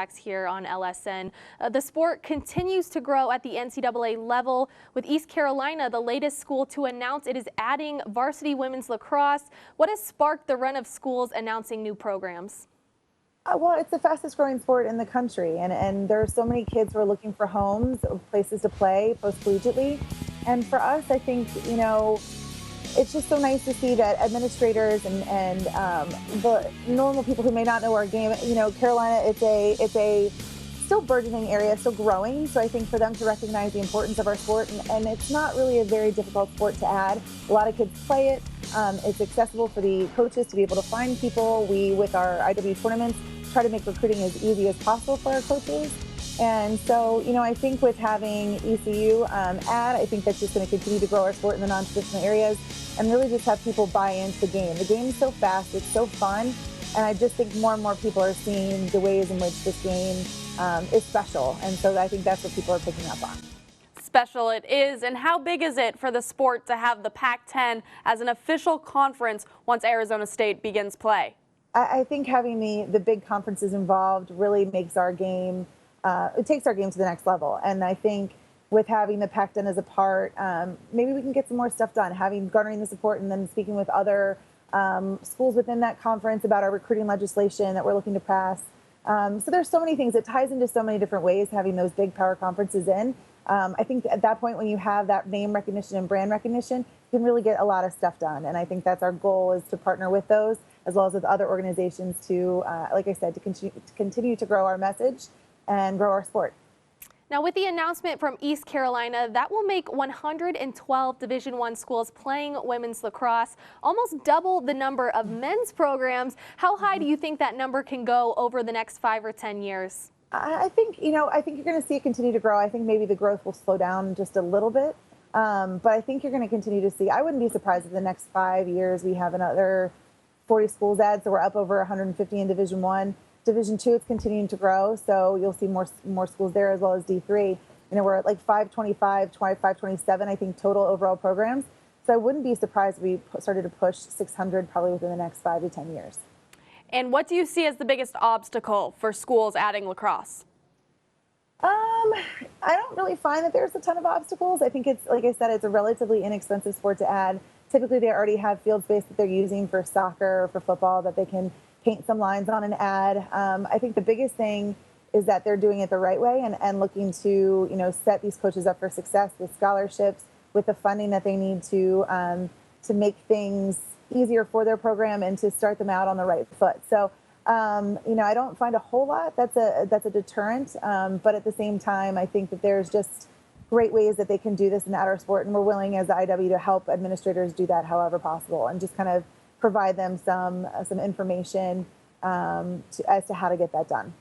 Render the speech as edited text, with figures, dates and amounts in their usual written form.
Here on LSN. The sport continues to grow at the NCAA level, with East Carolina the latest school to announce it is adding varsity women's lacrosse. What has sparked the run of schools announcing new programs? Well, it's the fastest growing sport in the country, and there are so many kids who are looking for homes, places to play post-collegiately. And for us, I think, it's just so nice to see that administrators and the normal people who may not know our game, Carolina, it's a still burgeoning area, still growing. So I think for them to recognize the importance of our sport, and it's not really a very difficult sport to add. A lot of kids play it. It's accessible for the coaches to be able to find people. We, with our IW tournaments, try to make recruiting as easy as possible for our coaches. And so, I think with having ECU add, I think that's just going to continue to grow our sport in the non-traditional areas and really just have people buy into the game. The game is so fast, it's so fun, and I just think more and more people are seeing the ways in which this game is special. And so I think that's what people are picking up on. Special it is. And how big is it for the sport to have the Pac-10 as an official conference once Arizona State begins play? I think having the big conferences involved really makes our game, it takes our game to the next level. And I think with having the Pac-10 as a part, maybe we can get some more stuff done, garnering the support and then speaking with other schools within that conference about our recruiting legislation that we're looking to pass. So there's so many things. It ties into so many different ways, having those big power conferences in. I think at that point, when you have that name recognition and brand recognition, you can really get a lot of stuff done. And I think that's our goal, is to partner with those as well as with other organizations to, like I said, to continue to grow our message and grow our sport. Now, with the announcement from East Carolina, that will make 112 Division I schools playing women's lacrosse, almost double the number of men's programs. How high do you think that number can go over the next 5 or 10 years? I think you're going to see it continue to grow. I think maybe the growth will slow down just a little bit, but I think you're going to continue to see. I wouldn't be surprised if the next 5 years we have another 40 schools added, so we're up over 150 in Division I. Division II, it's continuing to grow, so you'll see more schools there, as well as D3. We're at like 525, 527, I think, total overall programs. So I wouldn't be surprised if we started to push 600 probably within the next 5 to 10 years. And what do you see as the biggest obstacle for schools adding lacrosse? I don't really find that there's a ton of obstacles. I think it's, like I said, it's a relatively inexpensive sport to add. Typically, they already have field space that they're using for soccer or for football that they can paint some lines on and add. I think the biggest thing is that they're doing it the right way and looking to, set these coaches up for success with scholarships, with the funding that they need to make things easier for their program and to start them out on the right foot. So, I don't find a whole lot that's a deterrent, but at the same time, I think that there's just great ways that they can do this in our sport, and we're willing as the IW to help administrators do that however possible, and just kind of provide them some information as to how to get that done.